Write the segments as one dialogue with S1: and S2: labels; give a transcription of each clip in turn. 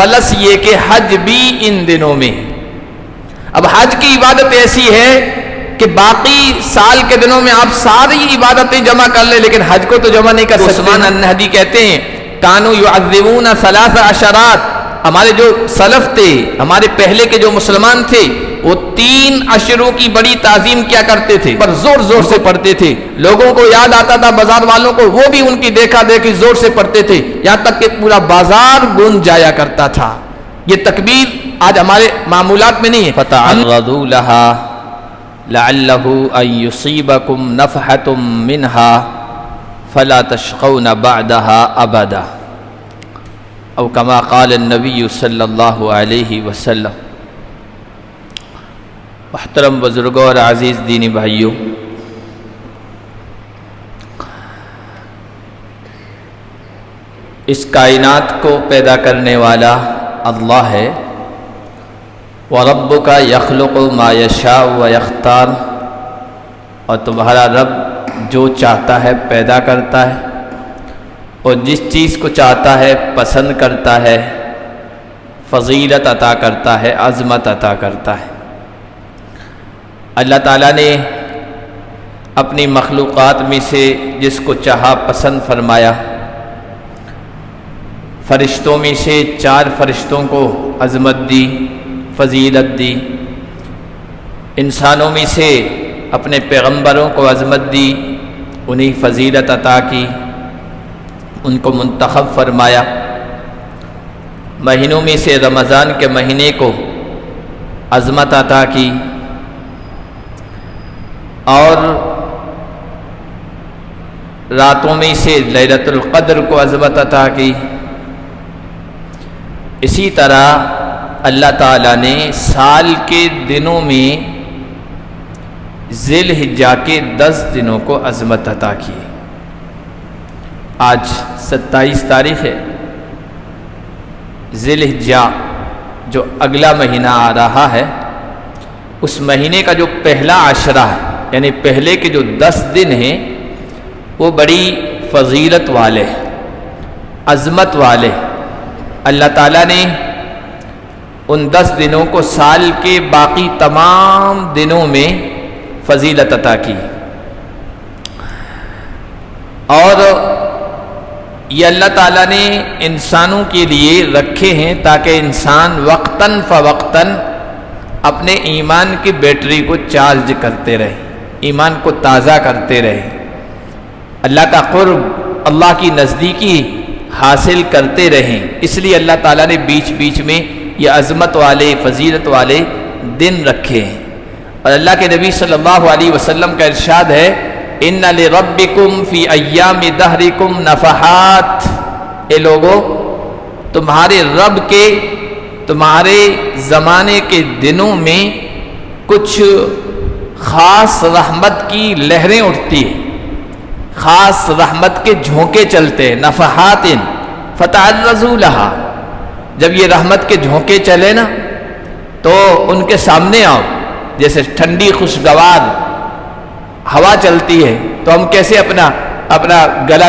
S1: Plus یہ کہ حج بھی ان دنوں میں. اب حج کی عبادت ایسی ہے کہ باقی سال کے دنوں میں آپ ساری عبادتیں جمع کر لیں لیکن حج کو تو جمع نہیں کر سکتے. عثمان النہدی کہتے ہیں کانوا یعظمون 3 عشرات، ہمارے جو سلف تھے، ہمارے پہلے کے جو مسلمان تھے، وہ 3 عشروں کی بڑی تعظیم کیا کرتے تھے، پر زور زور سے پڑھتے تھے. لوگوں کو یاد آتا تھا، بازار والوں کو، وہ بھی ان کی دیکھا دیکھی زور سے پڑھتے تھے، یہاں تک کہ پورا بازار گونج جایا کرتا تھا. یہ تکبیر آج ہمارے معمولات میں نہیں ہے. فتعرضوا لها لعله ان يصيبكم نفحة منها فلا تشقون بعدها ابدا او كما قال النبی صلی اللہ علیہ وسلم. محترم بزرگوں اور عزیز دینی بھائیوں، اس کائنات کو پیدا کرنے والا اللہ ہے. وَرَبُّكَ يَخْلُقُ مَا يَشَاءُ وَيَخْتَارُ، اور تمہارا رب جو چاہتا ہے پیدا کرتا ہے اور جس چیز کو چاہتا ہے پسند کرتا ہے، فضیلت عطا کرتا ہے، عظمت عطا کرتا ہے. اللہ تعالیٰ نے اپنی مخلوقات میں سے جس کو چاہا پسند فرمایا. فرشتوں میں سے 4 فرشتوں کو عظمت دی، فضیلت دی. انسانوں میں سے اپنے پیغمبروں کو عظمت دی، انہیں فضیلت عطا کی، ان کو منتخب فرمایا. مہینوں میں سے رمضان کے مہینے کو عظمت عطا کی اور راتوں میں سے لیلۃ القدر کو عظمت عطا کی. اسی طرح اللہ تعالیٰ نے سال کے دنوں میں ذی الحجہ کے 10 دنوں کو عظمت عطا کی. آج 27 تاریخ ہے. ذی الحجہ جو اگلا مہینہ آ رہا ہے، اس مہینے کا جو پہلا عشرہ ہے، یعنی پہلے کے جو 10 دن ہیں، وہ بڑی فضیلت والے، عظمت والے. اللہ تعالیٰ نے ان 10 دنوں کو سال کے باقی تمام دنوں میں فضیلت عطا کی. اور یہ اللہ تعالیٰ نے انسانوں کے لیے رکھے ہیں تاکہ انسان وقتاً فوقتاً اپنے ایمان کی بیٹری کو چارج کرتے رہے، ایمان کو تازہ کرتے رہے، اللہ کا قرب، اللہ کی نزدیکی حاصل کرتے رہیں. اس لیے اللہ تعالیٰ نے بیچ بیچ میں یہ عظمت والے، فضیلت والے دن رکھے ہیں. اور اللہ کے نبی صلی اللہ علیہ وسلم کا ارشاد ہے ان لربکم فی ایام دہرکم نفحات. اے لوگو، تمہارے رب کے، تمہارے زمانے کے دنوں میں کچھ خاص رحمت کی لہریں اٹھتی ہیں، خاص رحمت کے جھونکے چلتے ہیں. نفحات فتعرضوا لها. جب یہ رحمت کے جھونکے چلے نا تو ان کے سامنے آؤ. جیسے ٹھنڈی خوشگوار ہوا چلتی ہے تو ہم کیسے اپنا گلا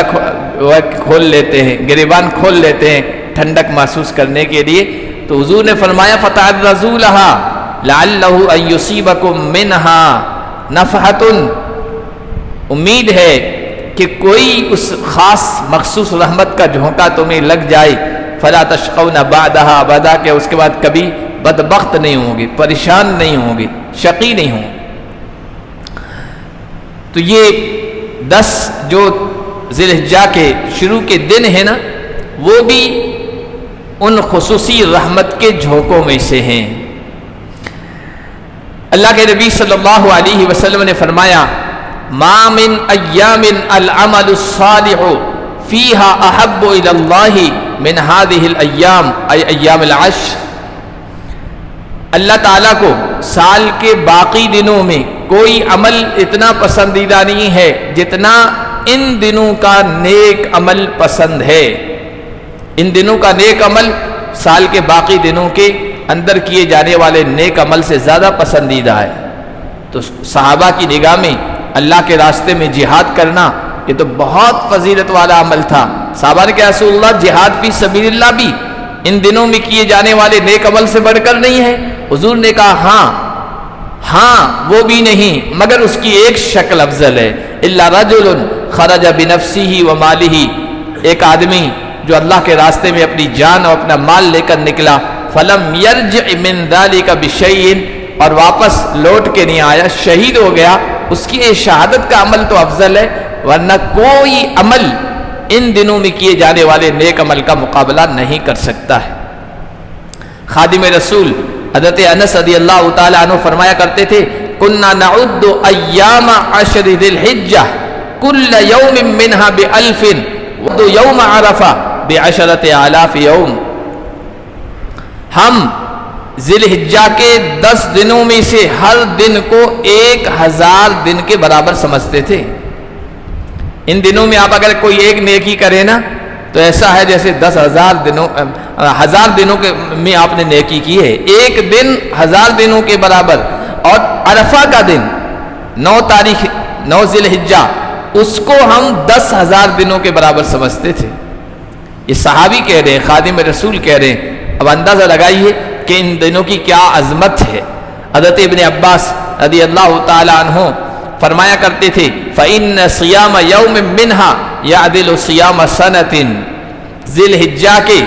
S1: کھول لیتے ہیں، گریبان کھول لیتے ہیں ٹھنڈک محسوس کرنے کے لیے. تو حضور نے فرمایا فتعرضوا لها لعلہ ان یصیبکم منها نفحۃ. امید ہے کہ کوئی اس خاص مخصوص رحمت کا جھونکا تمہیں لگ جائے. فلا تشقون بعدها ابدا، کہ اس کے بعد کبھی بدبخت نہیں ہوں گے، پریشان نہیں ہوں گے، شقی نہیں ہوں گے. تو یہ 10 جو ذی الحجہ کے شروع کے دن ہیں نا، وہ بھی ان خصوصی رحمت کے جھونکوں میں سے ہیں. اللہ کے نبی صلی اللہ علیہ وسلم نے فرمایا ما من ایام العمل الصالح فیها احب الی اللہ من هذه الایام ای ایام العشر. اللہ تعالیٰ کو سال کے باقی دنوں میں کوئی عمل اتنا پسندیدہ نہیں ہے جتنا ان دنوں کا نیک عمل پسند ہے. ان دنوں کا نیک عمل سال کے باقی دنوں کے اندر کیے جانے والے نیک عمل سے زیادہ پسندیدہ ہے. تو صحابہ کی نگاہ میں اللہ کے راستے میں جہاد کرنا یہ تو بہت فضیلت والا عمل تھا. صحابہ نے کہا رسول اللہ جہاد فی سبیل اللہ بھی ان دنوں میں کیے جانے والے نیک عمل سے بڑھ کر نہیں ہے؟ حضور نے کہا ہاں وہ بھی نہیں، مگر اس کی ایک شکل افضل ہے۔ الا رجل خرج بنفسه وماله، ایک آدمی جو اللہ کے راستے میں اپنی جان اور اپنا مال لے کر نکلا، فلم يرجع من ذلك بشيء، اور واپس لوٹ کے نہیں آیا، شہید ہو گیا، اس کی شہادت کا عمل تو افضل ہے، ورنہ کوئی عمل ان دنوں میں کیے جانے والے نیک عمل کا مقابلہ نہیں کر سکتا ہے۔ خادم رسول حضرت انس رضی اللہ تعالی عنہ فرمایا کرتے تھے، کنا نعد ایام عشر ذی الحجہ کل یوم منها بألف یوم عرفہ بعشرۃ آلاف یوم، ہم ذی الحجہ کے 10 دنوں میں سے ہر دن کو 1000 دن کے برابر سمجھتے تھے۔ ان دنوں میں آپ اگر کوئی ایک نیکی کرے نا تو ایسا ہے جیسے 10,000 دنوں 1000 دنوں کے میں آپ نے نیکی کی ہے، ایک دن 1000 دنوں کے برابر۔ اور عرفہ کا دن 9 ذی الحجہ، اس کو ہم 10,000 دنوں کے برابر سمجھتے تھے۔ یہ صحابی کہہ رہے ہیں، خادم رسول کہہ رہے ہیں، اب اندازہ لگائیے کہ ان دنوں کی کیا عظمت ہے۔ حضرت ابن عباس رضی اللہ تعالی عنہ فرمایا کرتے تھے، فَإِنَّ صِيَامَ يَوْمٍ مِّنْهَا يَعْدِلُ صِيَامَ سَنَةٍ، ذی الحجہ کے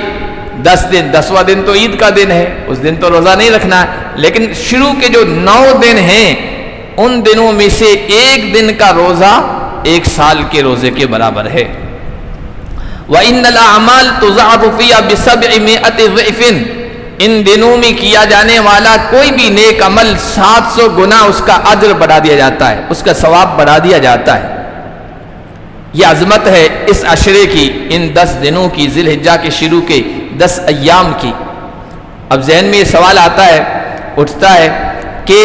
S1: 10 دن، 10واں دن تو عید کا دن ہے، اس دن تو روزہ نہیں رکھنا ہے، لیکن شروع کے جو 9 دن ہیں ان دنوں میں سے ایک دن کا روزہ 1 سال کے روزے کے برابر ہے۔ وَإِنَّ الْأَعْمَالَ تُضَاعَفُ فِيهَا ب700 ضِعْفٍ، ان دنوں میں کیا جانے والا کوئی بھی نیک عمل 700 گنا اس کا اجر بڑھا دیا جاتا ہے، اس کا ثواب بڑھا دیا جاتا ہے۔ یہ عظمت ہے اس عشرے کی، ان 10 دنوں کی، ذی الحجہ کے شروع کے 10 ایام کی۔ اب ذہن میں یہ سوال آتا ہے، اٹھتا ہے کہ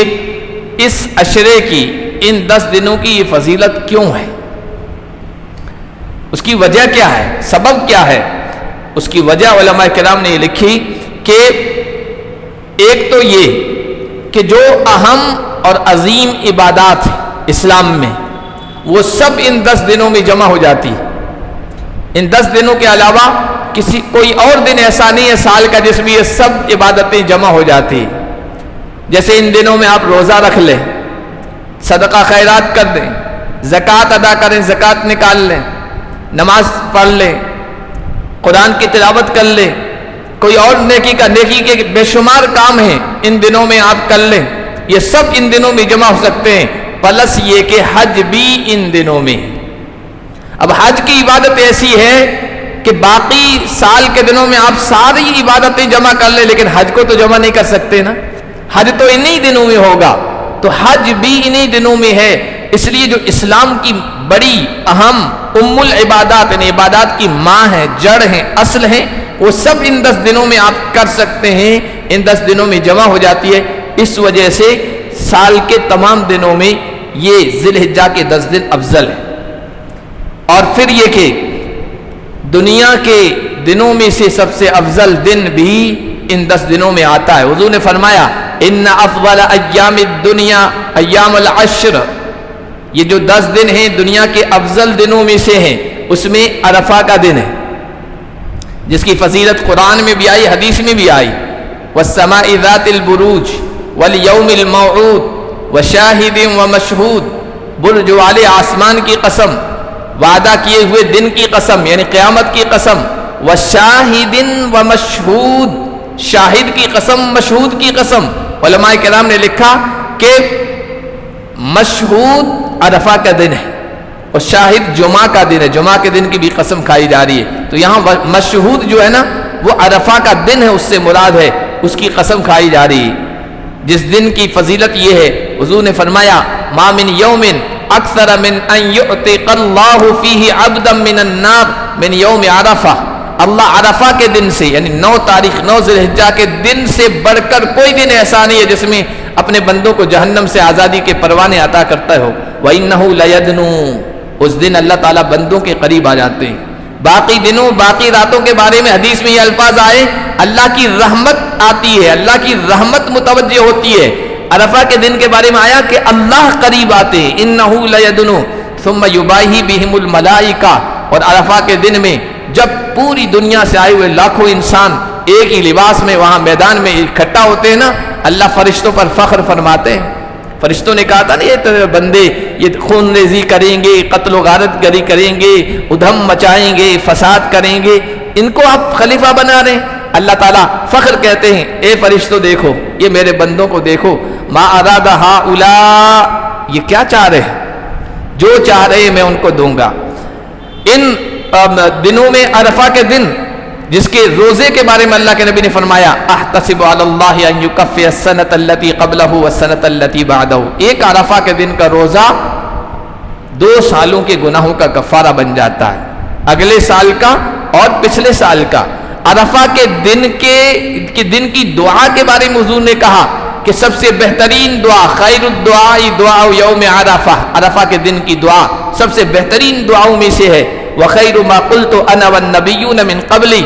S1: اس عشرے کی، ان 10 دنوں کی یہ فضیلت کیوں ہے؟ اس کی وجہ کیا ہے؟ سبب کیا ہے؟ اس کی وجہ علماء کرام نے یہ لکھی کہ ایک تو یہ کہ جو اہم اور عظیم عبادات اسلام میں وہ سب ان 10 دنوں میں جمع ہو جاتی۔ ان 10 دنوں کے علاوہ کوئی اور دن ایسا نہیں ہے سال کا جس میں یہ سب عبادتیں جمع ہو جاتی۔ جیسے ان دنوں میں آپ روزہ رکھ لیں، صدقہ خیرات کر دیں، زکوٰۃ ادا کریں، زکوٰۃ نکال لیں، نماز پڑھ لیں، قرآن کی تلاوت کر لیں، کوئی اور نیکی کے بے شمار کام ہیں ان دنوں میں آپ کر لیں، یہ سب ان دنوں میں جمع ہو سکتے ہیں۔ پلس یہ کہ حج بھی ان دنوں میں۔ اب حج کی عبادت ایسی ہے کہ باقی سال کے دنوں میں آپ ساری عبادتیں جمع کر لیں، لیکن حج کو تو جمع نہیں کر سکتے نا، حج تو انہی دنوں میں ہوگا، تو حج بھی انہی دنوں میں ہے۔ اس لیے جو اسلام کی بڑی اہم العبادات، یعنی عبادات کی ماں ہے، جڑ ہیں، اصل ہیں، وہ سب ان 10 دنوں میں آپ کر سکتے ہیں، ان 10 دنوں میں جمع ہو جاتی ہے۔ اس وجہ سے سال کے تمام دنوں میں یہ ذی الحجہ کے 10 دن افضل ہیں۔ اور پھر یہ کہ دنیا کے دنوں میں سے سب سے افضل دن بھی ان 10 دنوں میں آتا ہے۔ حضور نے فرمایا، ان افضل ایام الدنیا ایام العشر، یہ جو 10 دن ہیں دنیا کے افضل دنوں میں سے ہیں، اس میں عرفہ کا دن ہے جس کی فضیلت قرآن میں بھی آئی، حدیث میں بھی آئی، والسماء ذات البروج والیوم الموعود وشاہد ومشہود، برج والے آسمان کی قسم، وعدہ کیے ہوئے دن کی قسم یعنی قیامت کی قسم، وشاہد ومشہود، شاہد کی قسم، مشہود کی قسم۔ علماء کرام نے لکھا کہ مشہود عرفہ کا دن ہے اور شاہد جمعہ کا دن ہے، جمعہ کے دن کی بھی قسم کھائی جا رہی ہے، تو یہاں مشہود جو ہے نا وہ عرفہ کا دن ہے، اس سے مراد ہے، اس کی قسم کھائی جا رہی ہے۔ جس دن کی فضیلت یہ ہے، حضور نے فرمایا، ما من یوم اکثر من ان یعتق اللہ فیہ عبدا من النار من یوم عرفہ، اللہ عرفہ کے دن سے یعنی 9 تاریخ 9 ذی الحجہ کے دن سے بڑھ کر کوئی دن ایسا نہیں ہے جس میں اپنے بندوں کو جہنم سے آزادی کے پروانے عطا کرتا ہو۔ وَإِنَّهُ لَيَدْنُو، اس دن اللہ تعالیٰ بندوں کے قریب آ جاتے ہیں۔ باقی دنوں، باقی راتوں کے بارے میں حدیث میں یہ الفاظ آئے، اللہ کی رحمت آتی ہے، اللہ کی رحمت متوجہ ہوتی ہے۔ عرفہ کے دن کے بارے میں آیا کہ اللہ قریب آتے ہیں، إِنَّهُ لَيَدْنُو ثُمَّ يُبَاهِي بِهِمُ الْمَلَائِكَةُ، اور عرفہ کے دن میں جب پوری دنیا سے آئے ہوئے لاکھوں انسان ایک ہی لباس میں وہاں میدان میں اکٹھا ہوتے ہیں نا، اللہ فرشتوں پر فخر فرماتے ہیں۔ فرشتوں نے کہا تھا نا، یہ تو بندے یہ خون ریزی کریں گے، قتل و غارت گری کریں گے، ادھم مچائیں گے، فساد کریں گے، ان کو آپ خلیفہ بنا رہے ہیں۔ اللہ تعالیٰ فخر کہتے ہیں، اے فرشتوں دیکھو، یہ میرے بندوں کو دیکھو، ما اراد ہؤلاء، یہ کیا چاہ رہے ہیں، جو چاہ رہے ہیں میں ان کو دوں گا۔ ان دنوں میں عرفہ کے دن جس کے روزے کے بارے میں اللہ کے نبی نے فرمایا، احتسب علی اللہ ان یکفر السنۃ التي قبلہ والسنۃ التي بعدہ، ایک عرفہ کے دن کا روزہ 2 سالوں کے گناہوں کا کفارہ بن جاتا ہے، اگلے سال کا اور پچھلے سال کا۔ عرفہ کے دن کی دعا کے بارے میں حضور نے کہا کہ سب سے بہترین دعا، خیر الدعاء دعاء یوم عرفہ، عرفہ کے دن کی دعا سب سے بہترین دعاؤں میں سے ہے۔ وخیر ما قلت انا والنبیون من قبلی،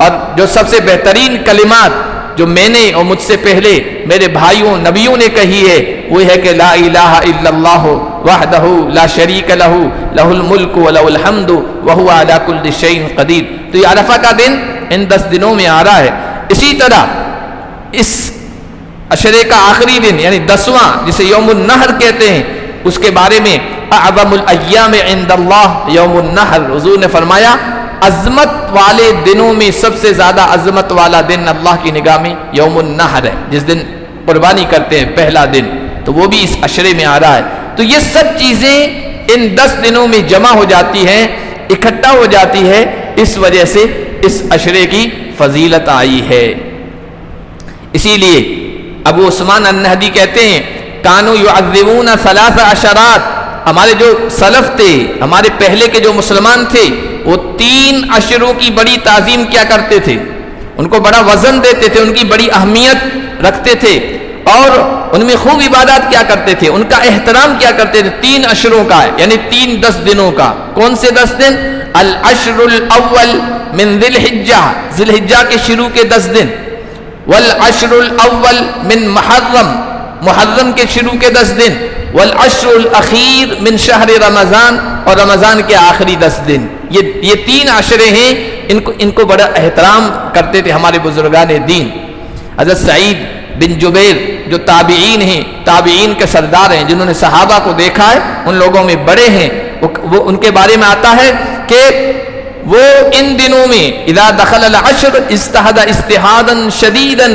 S1: اور جو سب سے بہترین کلمات جو میں نے اور مجھ سے پہلے میرے بھائیوں نبیوں نے کہی ہے وہ ہے کہ لا الہ الا اللہ وحدہ لا شریک لہ لہ الملک ولہ الحمد وہو علی کل شیء قدیر۔ تو یہ عرفہ کا دن ان 10 دنوں میں آ رہا ہے۔ اسی طرح اس عشرے کا آخری دن یعنی 10واں جسے یوم النحر کہتے ہیں، اس کے بارے میں اعظم الایام عند اللہ یوم النحر، حضور نے فرمایا عظمت والے دنوں میں سب سے زیادہ عظمت والا دن اللہ کی نگاہ میں یوم النحر ہے، جس دن قربانی کرتے ہیں پہلا دن، تو وہ بھی اس عشرے میں آ رہا ہے۔ تو یہ سب چیزیں ان 10 دنوں میں جمع ہو جاتی ہیں، اکٹھا ہو جاتی ہے، اس وجہ سے اس عشرے کی فضیلت آئی ہے۔ اسی لیے ابو عثمان النہدی کہتے ہیں کانوا یعظمون 3 عشرات، ہمارے جو سلف تھے، ہمارے پہلے کے جو مسلمان تھے، وہ 3 عشروں کی بڑی تعظیم کیا کرتے تھے، ان کو بڑا وزن دیتے تھے، ان کی بڑی اہمیت رکھتے تھے، اور ان میں خوب عبادات کیا کرتے تھے، ان کا احترام کیا کرتے تھے۔ 3 عشروں کا یعنی 10 دنوں کا۔ کون سے 10 دن؟ العشر الاول من ذی الحجہ، ذی الحجہ کے شروع کے 10 دن، والعشر الاول من محرم کے شروع کے 10 دن، والعشر الاخیر من شہر رمضان، اور رمضان کے آخری 10 دن۔ یہ 3 عشرے ہیں، ان کو بڑا احترام کرتے تھے ہمارے بزرگان دین۔ حضرت سعید بن جبیر جو تابعین ہیں، تابعین کے سردار ہیں، جنہوں نے صحابہ کو دیکھا ہے، ان لوگوں میں بڑے ہیں، وہ ان کے بارے میں آتا ہے کہ وہ ان دنوں میں اذا دخل العشر اجتہد اجتہادا شدیدا،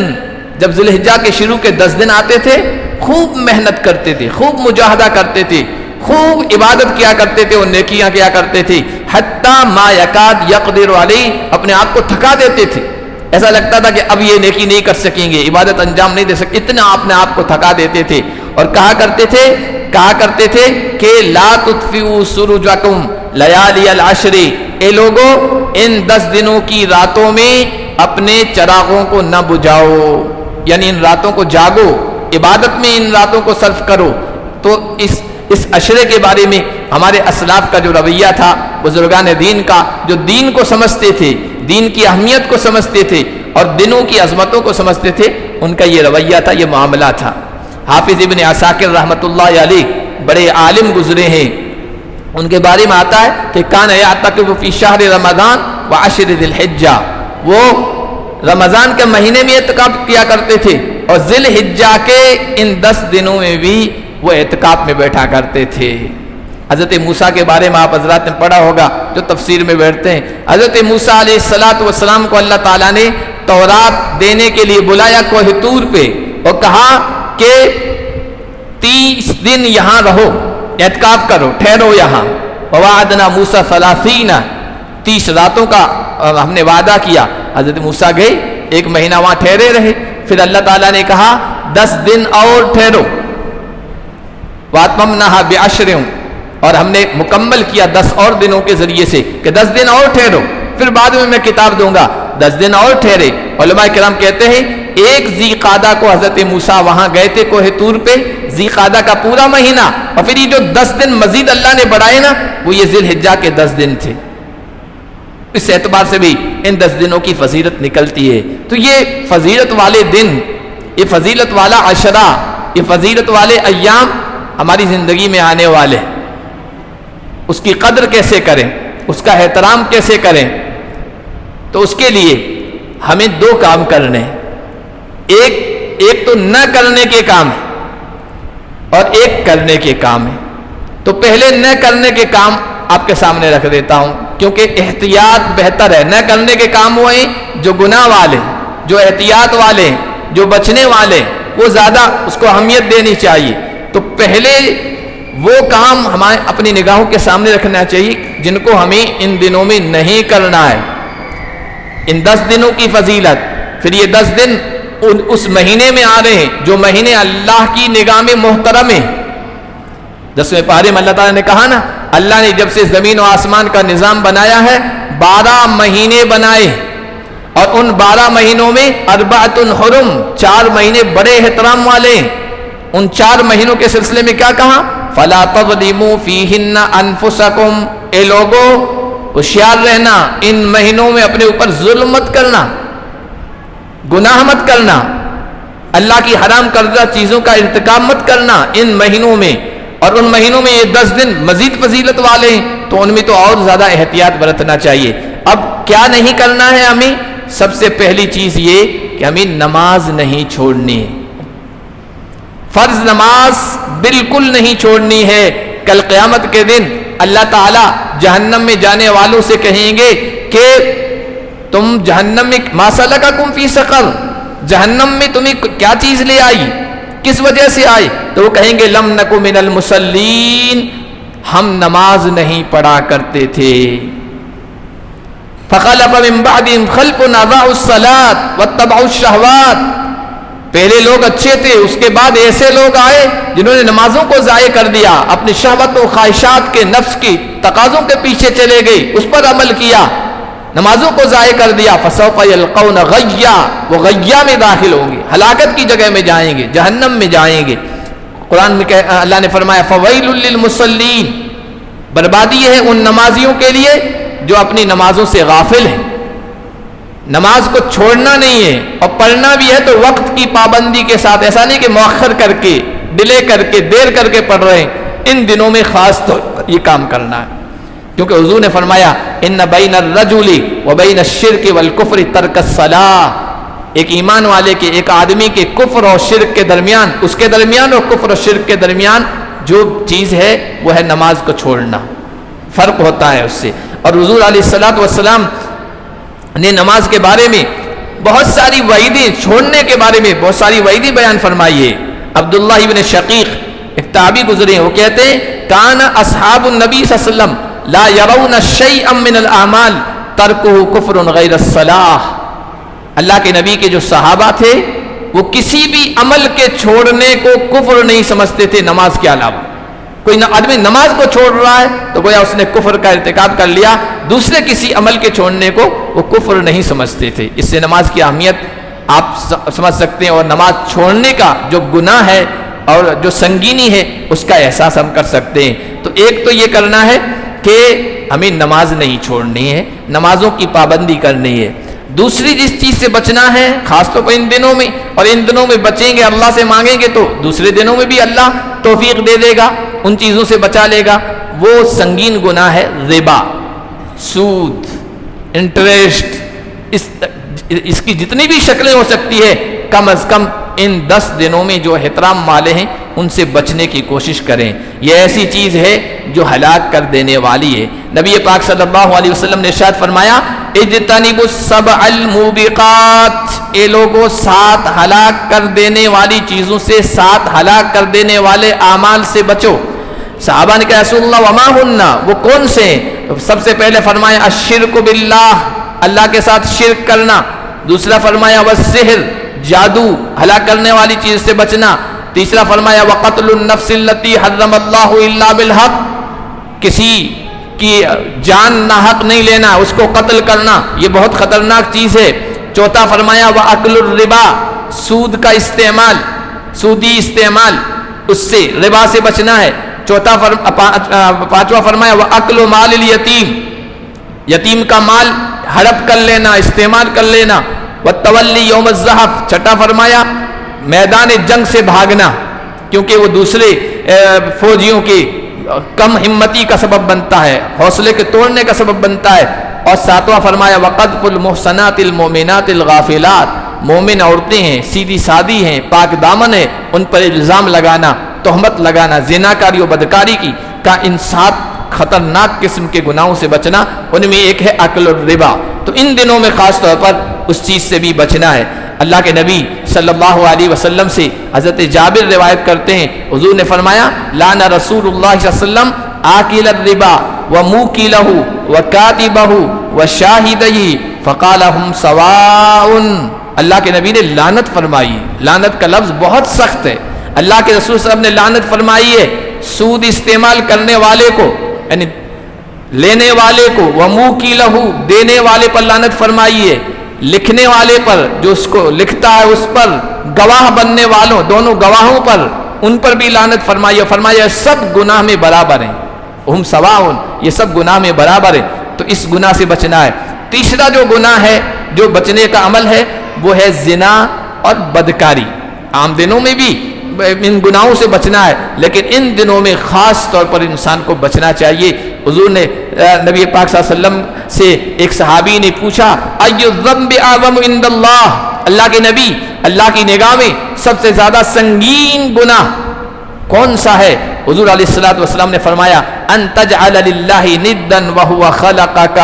S1: جب ذی الحجہ کے شروع کے 10 دن آتے تھے خوب محنت کرتے تھے، خوب مجاہدہ کرتے تھے، خوب عبادت کیا کرتے تھے اور نیکیاں کیا کرتے تھے، حتی ما یکاد یقدر علیہ، اپنے آپ کو تھکا دیتے تھے، ایسا لگتا تھا کہ اب یہ نیکی نہیں کر سکیں گے، عبادت انجام نہیں دے سکتے، اتنا اپنے آپ کو تھکا دیتے تھے، اور کہا کرتے تھے کہ لا تطفئوا سرجکم لیالی العشر، اے لوگو ان 10 دنوں کی راتوں میں اپنے چراغوں کو نہ بجھاؤ، یعنی ان راتوں کو جاگو، عبادت میں ان راتوں کو صرف کرو۔ تو اس عشرے کے بارے میں ہمارے اسلاف کا جو رویہ تھا، بزرگان دین کا، جو دین کو سمجھتے تھے، دین کی اہمیت کو سمجھتے تھے اور دنوں کی عظمتوں کو سمجھتے تھے، ان کا یہ رویہ تھا، یہ معاملہ تھا۔ حافظ ابن عساکر رحمۃ اللہ علیہ بڑے عالم گزرے ہیں، ان کے بارے میں آتا ہے کہ کان یعتکف فی شہر رمضان وعشر ذی الحجہ، وہ رمضان کے مہینے میں اعتکاف کیا کرتے تھے اور ذی الحجہ کے ان 10 دنوں میں بھی وہ اعتکاف میں بیٹھا کرتے تھے۔ حضرت موسیٰ کے بارے میں آپ حضرات نے پڑھا ہوگا جو تفسیر میں بیٹھتے ہیں، حضرت موسیٰ علیہ السلام کو اللہ تعالیٰ نے تورات دینے کے لیے بلایا کوہ طور پہ اور کہا کہ 30 دن یہاں رہو، اعتکاف کرو، ٹھہرو یہاں۔ ووعدنا موسیٰ 30 راتوں کا ہم نے وعدہ کیا۔ حضرت موسیٰ گئے، 1 مہینہ وہاں ٹھہرے رہے، پھر اللہ تعالیٰ نے کہا 10 دن اور ٹھہرو، وَأَتْمَمْنَاهَا بِعَشْرٍ، اور ہم نے مکمل کیا 10 اور دنوں کے ذریعے سے کہ 10 دن اور ٹھہرو، پھر بعد میں کتاب دوں گا۔ 10 دن اور ٹھہرے۔ علماء کرام کہتے ہیں 1 ذی قعدہ کو حضرت موسیٰ وہاں گئے تھے کوہ طور پہ، ذی قعدہ کا پورا مہینہ، اور پھر یہ جو 10 دن مزید اللہ نے بڑھائے نا، وہ یہ ذی الحجہ کے 10 دن تھے۔ اس اعتبار سے بھی ان 10 دنوں کی فضیلت نکلتی ہے۔ تو یہ فضیلت والے دن، یہ فضیلت والا عشرہ، یہ فضیلت والے ایام ہماری زندگی میں آنے والے، اس کی قدر کیسے کریں، اس کا احترام کیسے کریں، تو اس کے لیے ہمیں دو کام کرنے ہیں، ایک تو نہ کرنے کے کام ہے اور ایک کرنے کے کام ہے. تو پہلے نہ کرنے کے کام آپ کے سامنے رکھ دیتا ہوں، کیونکہ احتیاط بہتر ہے. نہ کرنے کے کام وہ ہیں جو گناہ والے، جو احتیاط والے، جو بچنے والے، وہ زیادہ اس کو اہمیت دینی چاہیے. تو پہلے وہ کام ہمیں اپنی نگاہوں کے سامنے رکھنا چاہیے جن کو ہمیں ان دنوں میں نہیں کرنا ہے. ان 10 دنوں کی فضیلت، پھر یہ 10 دن اس مہینے میں آ رہے ہیں جو مہینے اللہ کی نگاہ میں محترم ہیں. 10ویں پارے میں اللہ تعالیٰ نے کہا نا، اللہ نے جب سے زمین و آسمان کا نظام بنایا ہے 12 مہینے بنائے، اور ان 12 مہینوں میں 4 حرم، 4 مہینے بڑے احترام والے. ان 4 مہینوں کے سلسلے میں کیا کہا؟ فَلَا تَظْلِمُوا فِيهِنَّ أَنفُسَكُمْ، اے لوگو ہوشیار رہنا، ان مہینوں میں اپنے اوپر ظلم مت کرنا، گناہ مت کرنا، اللہ کی حرام کردہ چیزوں کا ارتکاب مت کرنا ان مہینوں میں. اور ان مہینوں میں یہ 10 دن مزید فضیلت والے ہیں، تو ان میں تو اور زیادہ احتیاط برتنا چاہیے. اب کیا نہیں کرنا ہے ہمیں؟ سب سے پہلی چیز یہ کہ ہمیں نماز نہیں چھوڑنی ہے. فرض نماز بالکل نہیں چھوڑنی ہے. کل قیامت کے دن اللہ تعالیٰ جہنم میں جانے والوں سے کہیں گے کہ تم جہنم میں ما سلککم فی سقر، جہنم میں تمہیں کیا چیز لے آئی، کس وجہ سے آئی؟ تو وہ کہیں گے لم نکو من المصلین، ہم نماز نہیں پڑھا کرتے تھے. فخلف من بعدهم خلف اضاعوا الصلاة واتبعوا الشهوات، پہلے لوگ اچھے تھے، اس کے بعد ایسے لوگ آئے جنہوں نے نمازوں کو ضائع کر دیا، اپنی شہوت و خواہشات کے نفس کی تقاضوں کے پیچھے چلے گئے، اس پر عمل کیا، نمازوں کو ضائع کر دیا. فسوف یلقون غیا، وہ غیا میں داخل ہوں گے، ہلاکت کی جگہ میں جائیں گے، جہنم میں جائیں گے. قرآن میں اللہ نے فرمایا فویل للمصلین، بربادی ہے ان نمازیوں کے لیے جو اپنی نمازوں سے غافل ہیں. نماز کو چھوڑنا نہیں ہے، اور پڑھنا بھی ہے تو وقت کی پابندی کے ساتھ، ایسا نہیں کہ مؤخر کر کے، ڈیلے کر کے، دیر کر کے پڑھ رہے ہیں. ان دنوں میں خاص طور پر یہ کام کرنا ہے، کیونکہ حضور نے فرمایا ان بین الرجل وبین الشرک والکفر ترک الصلاۃ، ایک ایمان والے کے، ایک آدمی کے کفر اور شرک کے درمیان، اس کے درمیان اور کفر اور شرک کے درمیان جو چیز ہے وہ ہے نماز کو چھوڑنا. فرق ہوتا ہے اس سے. اور حضور علیہ الصلوۃ والسلام نے نماز کے بارے میں بہت ساری وعیدیں، چھوڑنے کے بارے میں بہت ساری وعیدیں بیان فرمائی ہے. عبداللہ ابن شقیق ایک تابعی گزرے ہیں، وہ کہتے ہیں کان اصحاب النبی صلی اللہ علیہ وسلم لا يرون شيئا من الاعمال ترکه کفر غیر الصلاۃ. اللہ کے نبی کے جو صحابہ تھے وہ کسی بھی عمل کے چھوڑنے کو کفر نہیں سمجھتے تھے نماز کے علاوہ. کوئی آدمی نماز کو چھوڑ رہا ہے تو گویا اس نے کفر کا ارتکاب کر لیا، دوسرے کسی عمل کے چھوڑنے کو وہ کفر نہیں سمجھتے تھے. اس سے نماز کی اہمیت آپ سمجھ سکتے ہیں، اور نماز چھوڑنے کا جو گناہ ہے اور جو سنگینی ہے اس کا احساس ہم کر سکتے ہیں. تو ایک تو یہ کرنا ہے کہ ہمیں نماز نہیں چھوڑنی ہے، نمازوں کی پابندی کرنی ہے. دوسری جس چیز سے بچنا ہے خاص طور پر ان دنوں میں، اور ان دنوں میں بچیں گے، اللہ سے مانگیں گے تو دوسرے دنوں میں بھی اللہ توفیق دے دے گا، ان چیزوں سے بچا لے گا. وہ سنگین گناہ ہے ربا، سود، انٹرسٹ، اس کی جتنی بھی شکلیں ہو سکتی ہے کم از کم ان 10 دنوں میں جو احترام والے ہیں ان سے بچنے کی کوشش کریں. یہ ایسی چیز ہے جو ہلاک کر دینے والی ہے. نبی پاک صلی اللہ علیہ وسلم نے ارشاد فرمایا اجتنبوا السبع الموبقات، اے لوگوں 7 ہلاک کر دینے والی چیزوں سے، 7 ہلاک کر دینے والے اعمال سے بچو. صحابہ نے کہا رسول اللہ وما ہن، وہ کون سے ہیں؟ سب سے پہلے فرمایا الشرک باللہ، اللہ کے ساتھ شرک کرنا. دوسرا فرمایا والسحر، جادو، ہلاک کرنے والی چیز سے بچنا. تیسرا فرمایا وقتل النفس التي حرم اللہ الا بالحق، کسی کی جان نہ حق نہیں لینا، اس کو قتل کرنا، یہ بہت خطرناک چیز ہے. چوتھا فرمایا وَأَكْلُ الرِّبَا، سود کا استعمال، سودی استعمال، اس سے ربا سے بچنا ہے. پانچواں فرمایا وَأَكْلُ مَالِ الْيَتِيمِ، یتیم کا مال ہڑپ کر لینا، استعمال کر لینا. وَالتَّوَلِّي يَوْمَ الزَّحْفِ، چھٹا فرمایا میدان جنگ سے بھاگنا، کیونکہ وہ دوسرے فوجیوں کی کم ہمتی کا سبب بنتا ہے، حوصلے کے توڑنے کا سبب بنتا ہے. اور ساتواں فرمایا وقذف المحصنات المؤمنات الغافلات، مومن عورتیں ہیں، سیدھی سادی ہیں، پاک دامن ہے، ان پر الزام لگانا، تہمت لگانا زناکاری و بدکاری کی کا ان 7 خطرناک قسم کے گناہوں سے بچنا، ان میں ایک ہے اکل الربا۔ تو ان دنوں میں خاص طور پر اس چیز سے بھی بچنا ہے۔ اللہ کے نبی صلی اللہ علیہ وسلم سے حضرت جابر روایت کرتے ہیں، حضور نے فرمایا لعن رسول اللہ صلی اللہ علیہ وسلم آکل الربا وموکلہ وکاتبہ وشاہدہ فقال ہم سواء۔ اللہ کے نبی نے لعنت فرمائی، لعنت کا لفظ بہت سخت ہے۔ اللہ کے رسول صلی اللہ علیہ وسلم نے لعنت فرمائی ہے سود استعمال کرنے والے کو، یعنی لینے والے کو، وموکلہ دینے والے پر لعنت فرمائی ہے، لکھنے والے پر جو اس کو لکھتا ہے اس پر، گواہ بننے والوں دونوں گواہوں پر، ان پر بھی لعنت فرمائی ہے۔ فرمایا سب گناہ میں برابر ہیں، ہم سواؤن، یہ سب گناہ میں برابر ہیں۔ تو اس گناہ سے بچنا ہے۔ تیسرا جو گناہ ہے جو بچنے کا عمل ہے وہ ہے زنا اور بدکاری۔ عام دنوں میں بھی ان گناہوں سے بچنا ہے، لیکن ان دنوں میں خاص طور پر انسان کو بچنا چاہیے۔ حضور نے نبی پاک صلی اللہ علیہ وسلم سے ایک صحابی نے پوچھا ای الذنب اعظم عند اللہ، اللہ کے نبی اللہ کی نگاہ میں سب سے زیادہ سنگین گناہ کون سا ہے؟ حضور علیہ الصلوۃ والسلام نے فرمایا ان تجعل للہ ندا وهو خلقک،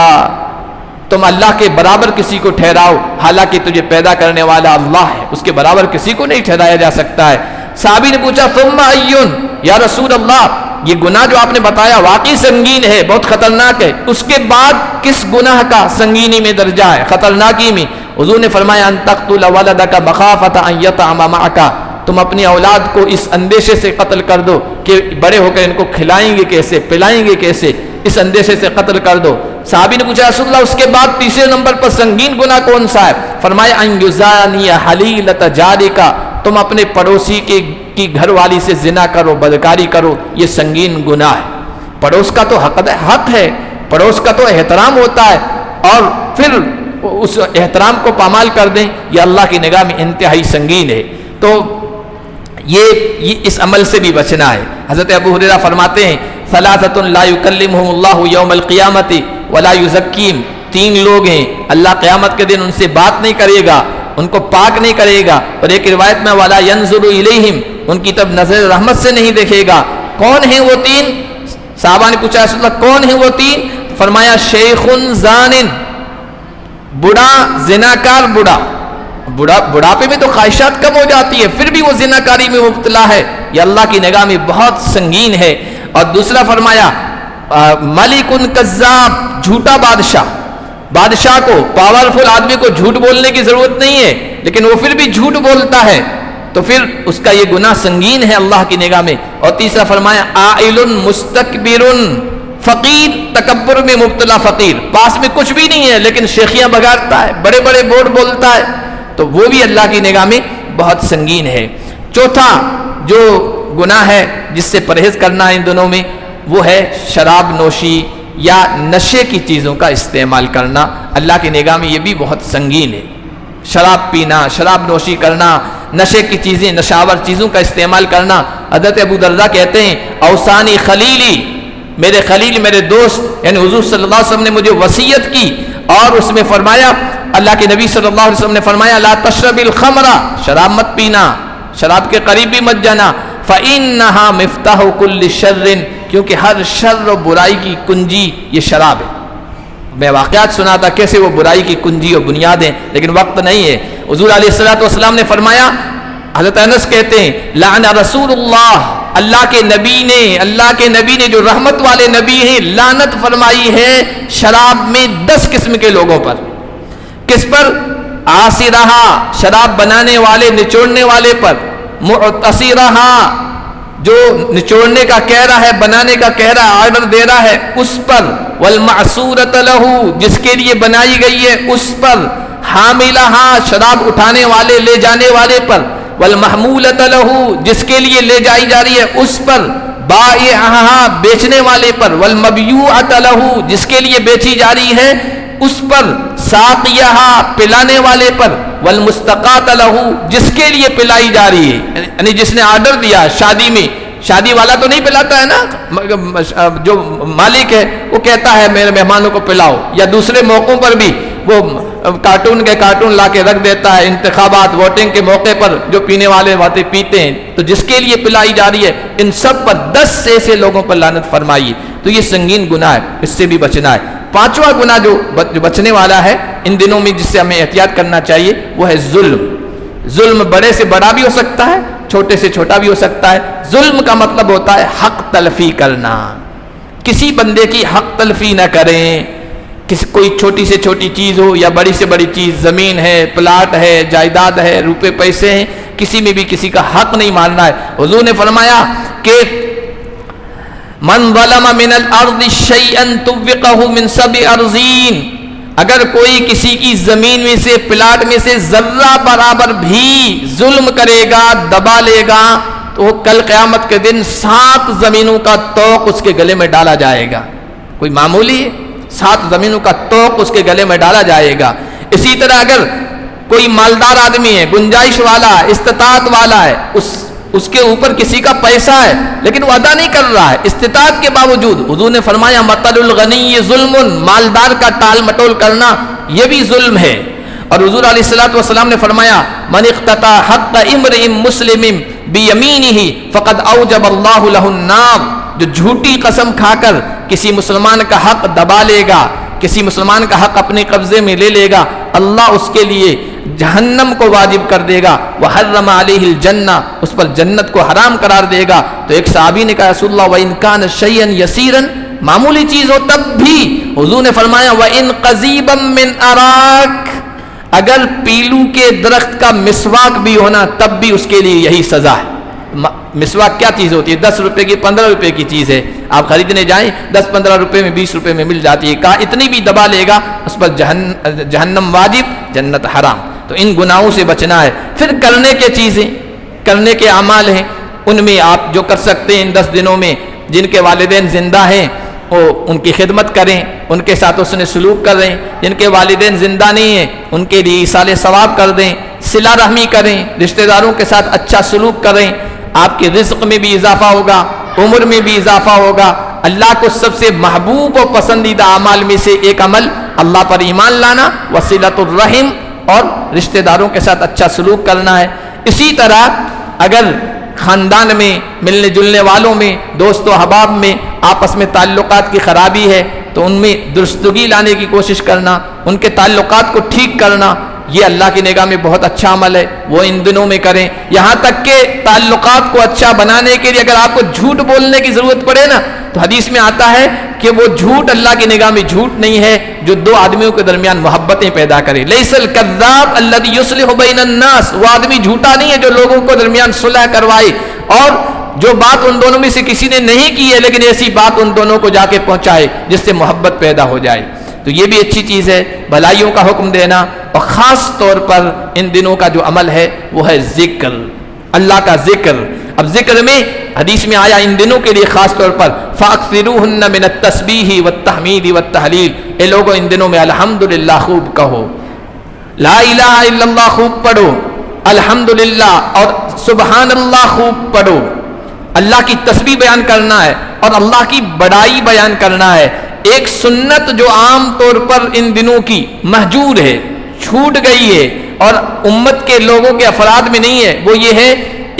S1: تم اللہ کے برابر کسی کو ٹھہراؤ حالانکہ تجھے پیدا کرنے والا اللہ ہے، اس کے برابر کسی کو نہیں ٹھہرایا جا سکتا ہے۔ صحابی نے پوچھا ثم ایون یا رسول اللہ، یہ گناہ جو آپ نے بتایا واقعی سنگین ہے، بہت خطرناک ہے، اس کے بعد کس گناہ کا سنگینی میں درجہ ہے، خطرناکی میں؟ حضور نے فرمایا ان تقتل ولدک مخافۃ ان یطعم معک، تم اپنی اولاد کو اس اندیشے سے قتل کر دو کہ بڑے ہو کر ان کو کھلائیں گے کیسے، پلائیں گے کیسے، اس اندیشے سے قتل کر دو۔ صحابی نے پوچھا رسول اللہ اس کے بعد تیسرے نمبر پر سنگین گناہ کون سا ہے؟ فرمایا ان یزانی حلیلۃ جارک، تم اپنے پڑوسی کی گھر والی سے زنا کرو، بدکاری کرو، یہ سنگین گناہ ہے۔ پڑوس کا تو حق ہے، پڑوس کا تو احترام ہوتا ہے، اور پھر اس احترام کو پامال کر دیں، یہ اللہ کی نگاہ میں انتہائی سنگین ہے۔ تو یہ اس عمل سے بھی بچنا ہے۔ حضرت ابو ہریرہ فرماتے ہیں ثلاثۃ لا یکلمہم اللہ یوم القیامۃ ولا یزکیہم، 3 لوگ ہیں اللہ قیامت کے دن ان سے بات نہیں کرے گا، ان کو پاک نہیں کرے گا، اور ایک روایت میں ولا ینظر الیہم، ان کی طرف نظر رحمت سے نہیں دیکھے گا۔ کون ہیں وہ 3؟ صحابہ نے پوچھا رسول اللہ کون ہیں وہ 3؟ فرمایا شیخ زان، بوڑھا زناکار، بڑھاپے میں تو خواہشات کم ہو جاتی ہے پھر بھی وہ زناکاری میں مبتلا ہے، یہ اللہ کی نگاہ میں بہت سنگین ہے۔ اور دوسرا فرمایا ملک کذاب، جھوٹا بادشاہ کو، پاورفل آدمی کو جھوٹ بولنے کی ضرورت نہیں ہے لیکن وہ پھر بھی جھوٹ بولتا ہے تو پھر اس کا یہ گناہ سنگین ہے اللہ کی نگاہ میں۔ اور تیسرا فرمایا عائل مستکبر، فقیر، تکبر میں مبتلا فقیر، پاس میں کچھ بھی نہیں ہے لیکن شیخیاں بگاڑتا ہے، بڑے بڑے بورڈ بولتا ہے، تو وہ بھی اللہ کی نگاہ میں بہت سنگین ہے۔ چوتھا جو گناہ ہے جس سے پرہیز کرنا ہے ان دنوں میں وہ ہے شراب نوشی یا نشے کی چیزوں کا استعمال کرنا، اللہ کی نگاہ میں یہ بھی بہت سنگین ہے۔ شراب پینا، شراب نوشی کرنا، نشے کی چیزیں، نشاور چیزوں کا استعمال کرنا۔ حضرت ابو درداء کہتے ہیں اوصانی خلیلی، میرے خلیل، میرے دوست یعنی حضور صلی اللہ علیہ وسلم نے مجھے وصیت کی، اور اس میں فرمایا اللہ کے نبی صلی اللہ علیہ وسلم نے فرمایا لا تشرب الخمر، شراب مت پینا، شراب کے قریب بھی مت جانا، فإنها مفتاح كل شر، کیونکہ ہر شر و برائی کی کنجی یہ شراب ہے۔ میں واقعات سنا تھا کیسے وہ برائی کی کنجی اور بنیادیں، لیکن وقت نہیں ہے۔ حضور علیہ الصلوۃ والسلام نے فرمایا، حضرت انس کہتے ہیں لعن رسول اللہ، اللہ کے نبی نے جو رحمت والے نبی ہیں لعنت فرمائی ہے شراب میں 10 قسم کے لوگوں پر۔ کس پر؟ عاصرہا، شراب بنانے والے، نچوڑنے والے پر، معتصرہا، جو نچوڑنے کا کہہ رہا ہے، بنانے کا کہہ رہا ہے، آرڈر دے رہا ہے اس پر، والمعصورۃ لہ، جس کے لیے بنائی گئی ہے اس پر، حاملہا، شراب اٹھانے والے، لے جانے والے پر، والمحمولۃ لہ، جس کے لیے لے جائی جا رہی ہے اس پر، بائعہا، بیچنے والے پر، والمبیوعۃ لہ، جس کے لیے بیچی جا رہی ہے اس پر، ساقیہا، پلانے والے پر، والمستقاۃ لہ، جس کے لیے پلائی جا رہی ہے، یعنی جس نے آرڈر دیا شادی میں شادی والا تو نہیں پلاتا ہے نا، جو مالک ہے وہ کہتا ہے میرے مہمانوں کو پلاؤ، یا دوسرے موقعوں پر بھی وہ کارٹون کے کارٹون لا کے رکھ دیتا ہے، انتخابات ووٹنگ کے موقع پر جو پینے والے باتیں پیتے ہیں تو جس کے لیے پلائی جا رہی ہے، ان سب پر 10 ایسے لوگوں پر لعنت فرمائی. تو یہ سنگین گناہ ہے، اس سے بھی بچنا ہے. پانچواں گناہ جو بچنے والا ہے ان دنوں میں، جس سے ہمیں احتیاط کرنا چاہیے، وہ ہے ظلم. ظلم بڑے سے بڑا بھی ہو سکتا ہے، چھوٹے سے چھوٹا بھی ہو سکتا ہے. ظلم کا مطلب ہوتا ہے حق تلفی کرنا. کسی بندے کی حق تلفی نہ کریں، کوئی چھوٹی سے چھوٹی چیز ہو یا بڑی سے بڑی چیز، زمین ہے، پلاٹ ہے، جائیداد ہے، روپے پیسے ہیں، کسی میں بھی کسی کا حق نہیں مارنا ہے. حضور نے فرمایا کہ من ظلم من الارض شیئا طوقه من 7 ارضین، اگر کوئی کسی کی زمین میں سے، پلاٹ میں سے ذرہ برابر بھی ظلم کرے گا، دبا لے گا، تو کل قیامت کے دن 7 زمینوں کا طوق اس کے گلے میں ڈالا جائے گا. کوئی معمولی 7 زمینوں کا طوق اس کے گلے میں ڈالا جائے گا. اسی طرح اگر کوئی مالدار آدمی ہے، گنجائش والا ہے، استطاعت والا ہے، اس کے اوپر کسی کا پیسہ ہے لیکن وہ ادا نہیں کر رہا ہے استطاعت کے باوجود، حضور نے فرمایا مطل الغنی ظلم، مالدار کا ٹال مٹول کرنا یہ بھی ظلم ہے. اور حضور علیہ الصلوۃ والسلام نے فرمایا من اقتطع حق امرئ مسلم بیمینہ فقد اوجب اللہ لہ النار، جو جھوٹی قسم کھا کر کسی مسلمان کا حق دبا لے گا، کسی مسلمان کا حق اپنے قبضے میں لے لے گا، اللہ اس کے لیے جہنم کو واجب کر دے گا. وحرم علیہ الجنہ، اس پر جنت کو حرام قرار دے گا. تو ایک صحابی نے کہا رسول اللہ وَإِن كَانَ شَيْئًا يَسِيرًا، معمولی چیز ہو تب بھی. حضور نے فرمایا وَإِن قَضِيبًا مِّنْ أَرَاكَ، اگر پیلو کے درخت کا مسواک بھی ہونا تب بھی اس کے لیے یہی سزا ہے. مسواک کیا چیز ہوتی ہے؟ 10 روپے کی 15 روپے کی چیز ہے، آپ خریدنے جائیں 10-15 روپے میں 20 روپے میں مل جاتی ہے. کہا اتنی بھی دبا لے گا اس پر جہنم واجب، جنت حرام. تو ان گناہوں سے بچنا ہے. پھر کرنے کے چیزیں، کرنے کے اعمال ہیں، ان میں آپ جو کر سکتے ہیں ان 10 دنوں میں، جن کے والدین زندہ ہیں وہ ان کی خدمت کریں، ان کے ساتھ حسن سلوک کریں. جن کے والدین زندہ نہیں ہیں ان کے لیے ایصال ثواب کر دیں، صلہ رحمی کریں، رشتہ داروں کے ساتھ اچھا سلوک کریں. آپ کے رزق میں بھی اضافہ ہوگا، عمر میں بھی اضافہ ہوگا. اللہ کو سب سے محبوب و پسندیدہ اعمال میں سے ایک عمل اللہ پر ایمان لانا، وصلۃ الرحم، اور رشتہ داروں کے ساتھ اچھا سلوک کرنا ہے. اسی طرح اگر خاندان میں، ملنے جلنے والوں میں، دوست و احباب میں آپس میں تعلقات کی خرابی ہے تو ان میں درستگی لانے کی کوشش کرنا، ان کے تعلقات کو ٹھیک کرنا، یہ اللہ کی نگاہ میں بہت اچھا عمل ہے. وہ ان دنوں میں کریں. یہاں تک کہ تعلقات کو اچھا بنانے کے لیے اگر آپ کو جھوٹ بولنے کی ضرورت پڑے نا تو حدیث میں آتا ہے کہ وہ جھوٹ اللہ کی نگاہ میں جھوٹ نہیں ہے جو 2 آدمیوں کے درمیان محبتیں پیدا کرے. لیس الکذاب الذی یصلح بین الناس، وہ آدمی جھوٹا نہیں ہے جو لوگوں کو درمیان صلح کروائے اور جو بات ان دونوں میں سے کسی نے نہیں کی ہے لیکن ایسی بات ان دونوں کو جا کے پہنچائے جس سے محبت پیدا ہو جائے. تو یہ بھی اچھی چیز ہے، بھلائیوں کا حکم دینا. اور خاص طور پر ان دنوں کا جو عمل ہے وہ ہے ذکر، اللہ کا ذکر. اب ذکر میں حدیث میں آیا ان دنوں کے لیے خاص طور پر فَأَكْثِرُوهُنَّ مِنَ التَّسْبِيحِ وَالتَّحْمِيدِ وَالتَّحْلِيلِ، اے لوگوں ان دنوں میں الحمدللہ خوب کہو، لا الہ الا اللہ خوب پڑھو، الحمدللہ اور سبحان اللہ خوب پڑھو. اللہ کی تسبیح بیان کرنا ہے اور اللہ کی بڑائی بیان کرنا ہے. ایک سنت جو عام طور پر ان دنوں کی مہجور ہے، چھوٹ گئی ہے اور امت کے لوگوں کے افراد میں نہیں ہے، وہ یہ ہے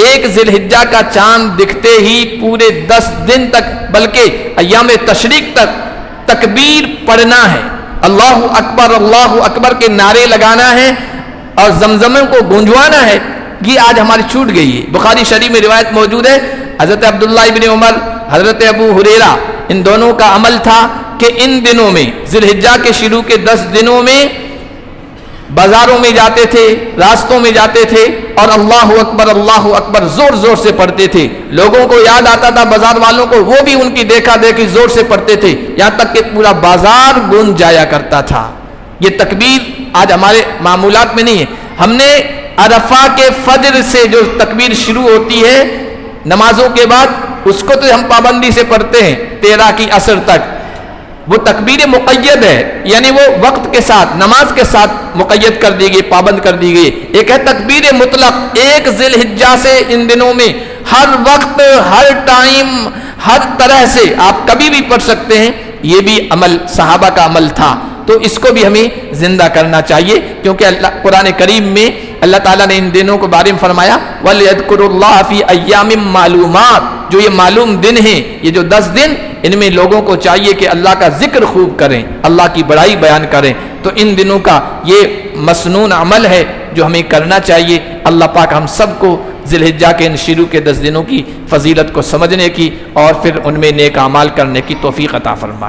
S1: 1 ذی الحجہ کا چاند دکھتے ہی پورے 10 دن تک بلکہ ایام تشریق تک تکبیر پڑھنا ہے، اللہ اکبر کے نعرے لگانا ہے اور زمزموں کو گونجوانا ہے. یہ آج ہماری چھوٹ گئی ہے. بخاری شریف میں روایت موجود ہے، حضرت عبداللہ ابن عمر، حضرت ابو ہریرہ، ان دونوں کا عمل تھا کہ ان دنوں میں ذی الحجہ کے شروع کے 10 دنوں میں بازاروں میں جاتے تھے، راستوں میں جاتے تھے اور اللہ اکبر زور زور سے پڑھتے تھے. لوگوں کو یاد آتا تھا، بازار والوں کو، وہ بھی ان کی دیکھا دیکھی زور سے پڑھتے تھے، یہاں تک کہ پورا بازار گونج جایا کرتا تھا. یہ تکبیر آج ہمارے معمولات میں نہیں ہے. ہم نے عرفہ کے فجر سے جو تکبیر شروع ہوتی ہے نمازوں کے بعد، اس کو تو ہم پابندی سے پڑھتے ہیں 13 کی عصر تک. وہ تکبیر مقید ہے، یعنی وہ وقت کے ساتھ، نماز کے ساتھ مقید کر دی گئی، پابند کر دی گئی. ایک ہے تکبیر مطلق، 1 ذی الحجہ سے ان دنوں میں ہر وقت، ہر ٹائم، ہر طرح سے آپ کبھی بھی پڑھ سکتے ہیں. یہ بھی عمل صحابہ کا عمل تھا، تو اس کو بھی ہمیں زندہ کرنا چاہیے، کیونکہ قرآن کریم میں اللہ تعالیٰ نے ان دنوں کے بارے میں فرمایا وَلْيَذْكُرُوا اللَّهَ فِي أَيَّامٍ مَّعْلُومَاتٍ. جو یہ معلوم دن ہیں، یہ جو 10 دن، ان میں لوگوں کو چاہیے کہ اللہ کا ذکر خوب کریں، اللہ کی بڑائی بیان کریں. تو ان دنوں کا یہ مسنون عمل ہے جو ہمیں کرنا چاہیے. اللہ پاک ہم سب کو ذی الحجہ کے ان شروع کے 10 دنوں کی فضیلت کو سمجھنے کی اور پھر ان میں نیک اعمال کرنے کی توفیق عطا فرمائے.